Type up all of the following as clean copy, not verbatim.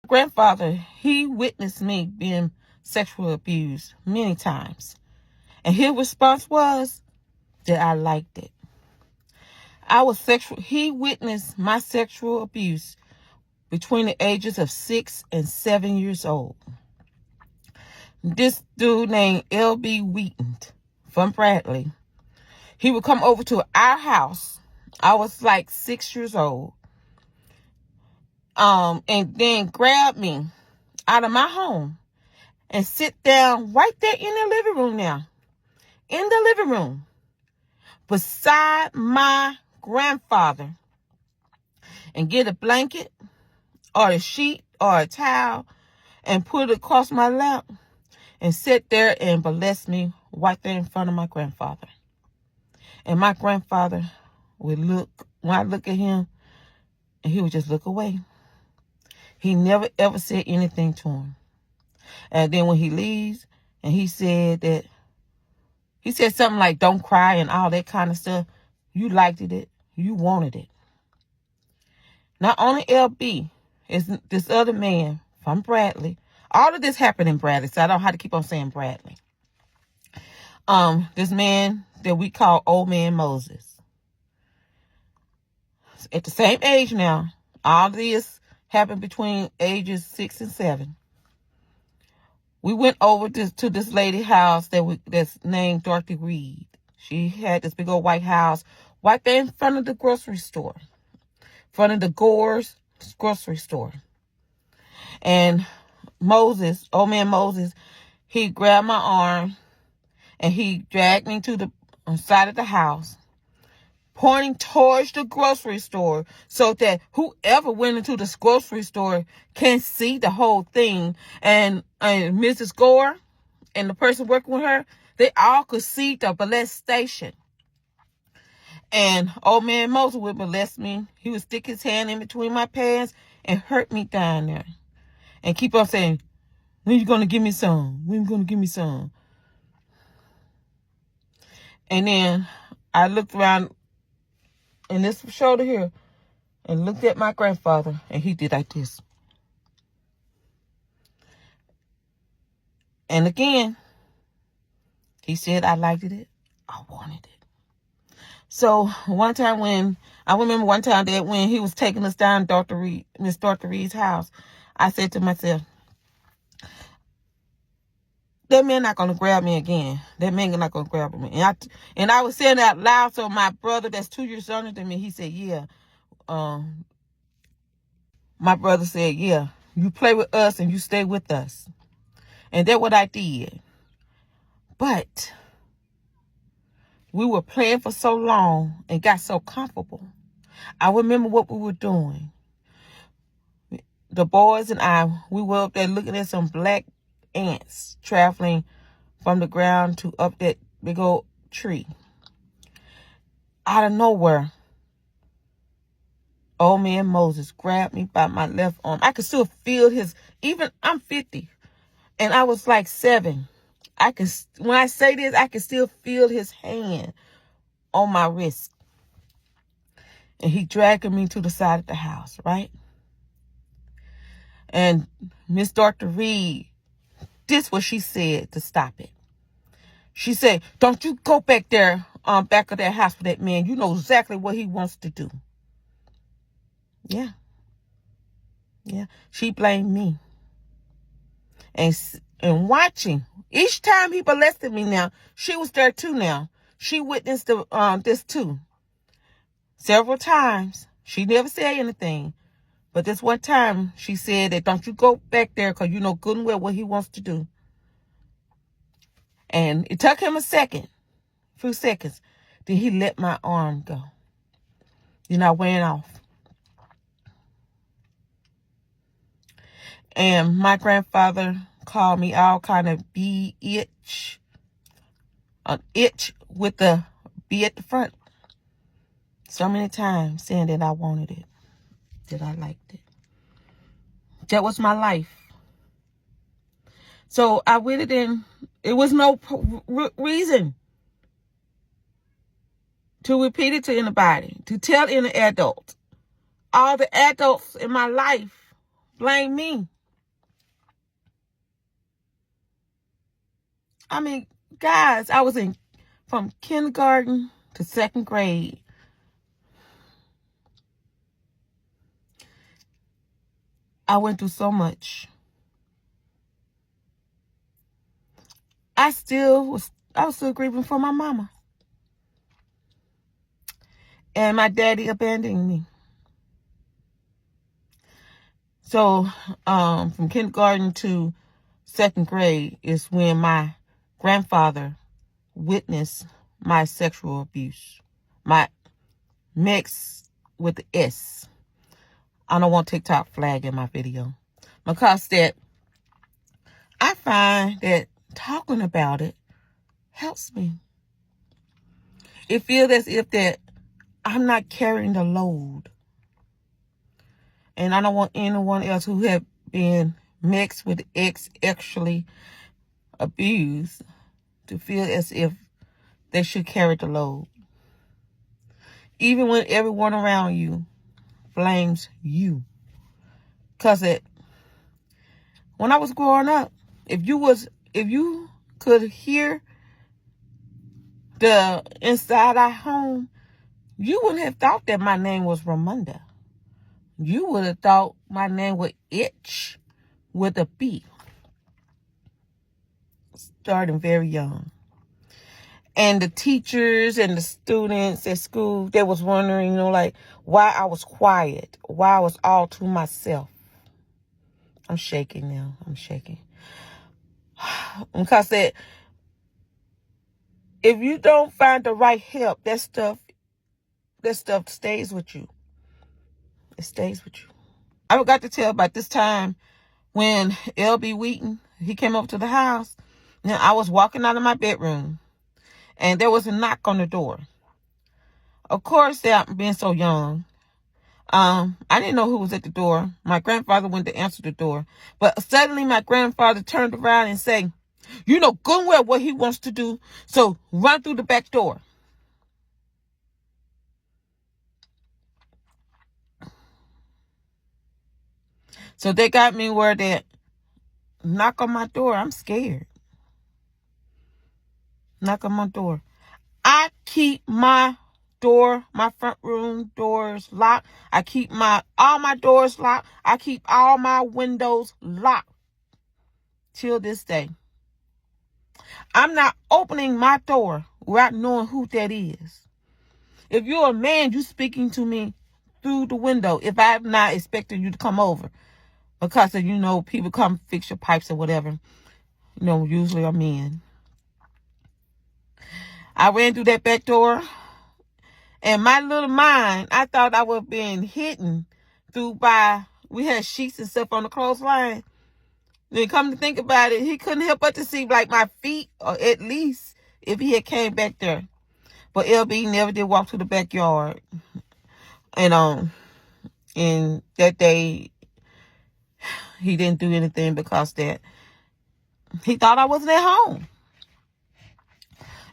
Grandfather, he witnessed me being sexually abused many times. And his response was that I liked it. He witnessed my sexual abuse between the ages of 6 and 7 years old. This dude named L.B. Wheaton from Bradley, he would come over to our house. I was like 6 years old. And then grab me out of my home and sit down right there in the living room now. In the living room. Beside my grandfather. And get a blanket or a sheet or a towel and put it across my lap and sit there and bless me right there in front of my grandfather. And my grandfather would look, when I look at him, and he would just look away. He never ever said anything to him. And then when he leaves, and he said something like, don't cry and all that kind of stuff. You liked it. You wanted it. Not only LB, is this other man from Bradley. All of this happened in Bradley, so I don't have to keep on saying Bradley. This man that we call Old Man Moses. At the same age now, all this happened between ages 6 and 7. We went over to this lady's house that's named Dorothy Reed. She had this big old white house right there in front of the grocery store. In front of the Gore's grocery store. And Moses, Old Man Moses, he grabbed my arm and he dragged me to the side of the house, pointing towards the grocery store so that whoever went into this grocery store can see the whole thing. And Mrs. Gore and the person working with her, they all could see the molestation. And Old Man Moses would molest me. He would stick his hand in between my pants and hurt me down there. And keep on saying, when you going to give me some? When you going to give me some? And then I looked around in this shoulder here and looked at my grandfather, and he did like this. And again, he said I liked it. I wanted it. So I remember one time that when he was taking us down Miss Dr. Reed's house, I said to myself, that man not going to grab me again. That man not going to grab me. And I was saying that out loud, so my brother that's 2 years younger than me, he said, yeah. My brother said, yeah, you play with us and you stay with us. And that's what I did. But we were playing for so long and got so comfortable. I remember what we were doing. The boys and I, we were up there looking at some black ants traveling from the ground to up that big old tree. Out of nowhere, Old Man Moses grabbed me by my left arm. I could still feel I'm 50, and I was like 7. When I say this, I can still feel his hand on my wrist. And he dragged me to the side of the house, right? And Miss Dr. Reed, this what she said to stop it. She said, don't you go back there, back of that house with that man. You know exactly what he wants to do. Yeah. She blamed me. And watching, each time he molested me now, she was there too now. She witnessed this too. Several times. She never said anything. But this one time, she said that don't you go back there because you know good and well what he wants to do. And it took him a few seconds. Then he let my arm go. Then I went off. And my grandfather called me all kind of B-itch. An itch with the B at the front. So many times saying that I wanted it. That I liked it. That was my life. So I really didn't, it was no reason to repeat it to anybody, to tell any adult. All the adults in my life blame me. I mean, guys, I was from kindergarten to second grade. I went through so much. I was still grieving for my mama. And my daddy abandoned me. So, from kindergarten to second grade is when my grandfather witnessed my sexual abuse. My mix with the S. I don't want TikTok flag in my video. Because that I find that talking about it helps me. It feels as if that I'm not carrying the load. And I don't want anyone else who have been mixed with X sexually abused to feel as if they should carry the load. Even when everyone around you blames you. Because when I was growing up, if you could hear the inside our home, you wouldn't have thought that my name was Ramonda. You would have thought my name would itch with a B. Starting very young. And the teachers and the students at school, they was wondering, like, why I was quiet, why I was all to myself. I'm shaking now. I'm shaking. Because if you don't find the right help, that stuff stays with you. It stays with you. I forgot to tell about this time when L.B. Wheaton, he came up to the house. Now, I was walking out of my bedroom, and there was a knock on the door. Of course, being so young, I didn't know who was at the door. My grandfather went to answer the door. But suddenly, my grandfather turned around and said, "You know good and well what he wants to do, so run through the back door." So they got me where they knock on my door. I'm scared. Knock on my door. I keep my front room doors locked. I keep all my doors locked. I keep all my windows locked till this day. I'm not opening my door without knowing who that is. If you're a man, you speaking to me through the window if I'm not expecting you to come over. Because of, people come fix your pipes or whatever. Usually are men. I ran through that back door. And my little mind, I thought I was being hidden we had sheets and stuff on the clothesline. Then come to think about it, he couldn't help but to see like my feet, or at least if he had came back there. But LB never did walk to the backyard. And that day, he didn't do anything because that he thought I wasn't at home.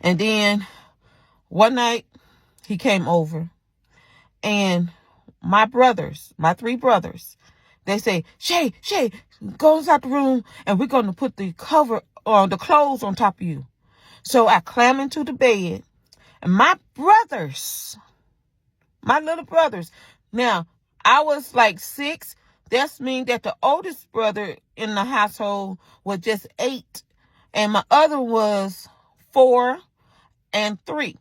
And then one night, he came over. And my 3 brothers, they say, Shay, go inside the room and we're going to put the cover on the clothes on top of you. So I climb into the bed and my little brothers, now I was like 6. That means that the oldest brother in the household was just 8 and my other was 4 and 3.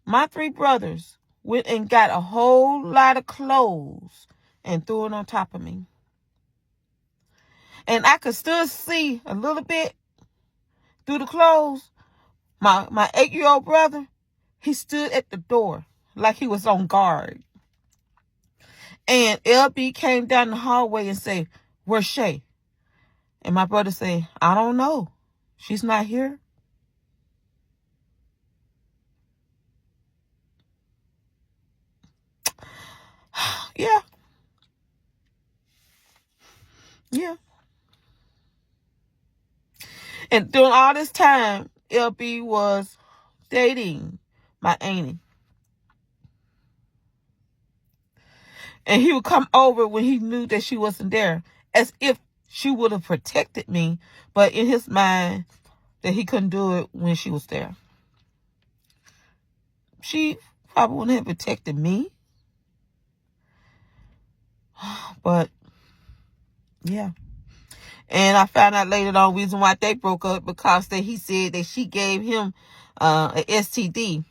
My 3 brothers went and got a whole lot of clothes and threw it on top of me. And I could still see a little bit through the clothes. My 8-year-old brother, he stood at the door like he was on guard. And LB came down the hallway and said, "Where's Shay?" And my brother said, "I don't know. She's not here." Yeah. Yeah. And during all this time, LB was dating my auntie. And he would come over when he knew that she wasn't there, as if she would have protected me, but in his mind that he couldn't do it when she was there. She probably wouldn't have protected me. But, yeah. And I found out later on reason why they broke up, because he said that she gave him an STD.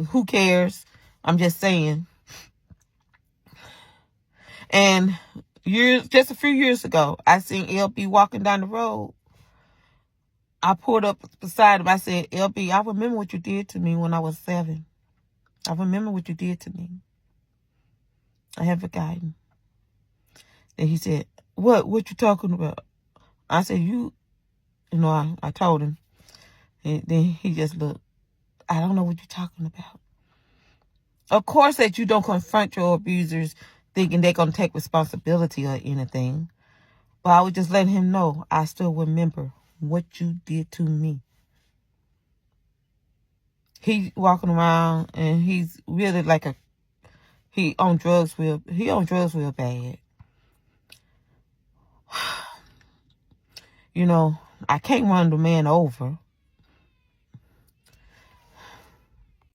Who cares? I'm just saying. And just a few years ago, I seen LB walking down the road. I pulled up beside him. I said, LB, I remember what you did to me when I was 7. I remember what you did to me. I haven't forgotten. And he said, what you talking about? I said, I told him. And then he just looked, I don't know what you're talking about. Of course that you don't confront your abusers thinking they're going to take responsibility or anything. But I was just letting him know I still remember what you did to me. He walking around and he's really like he on drugs real bad. I can't run the man over.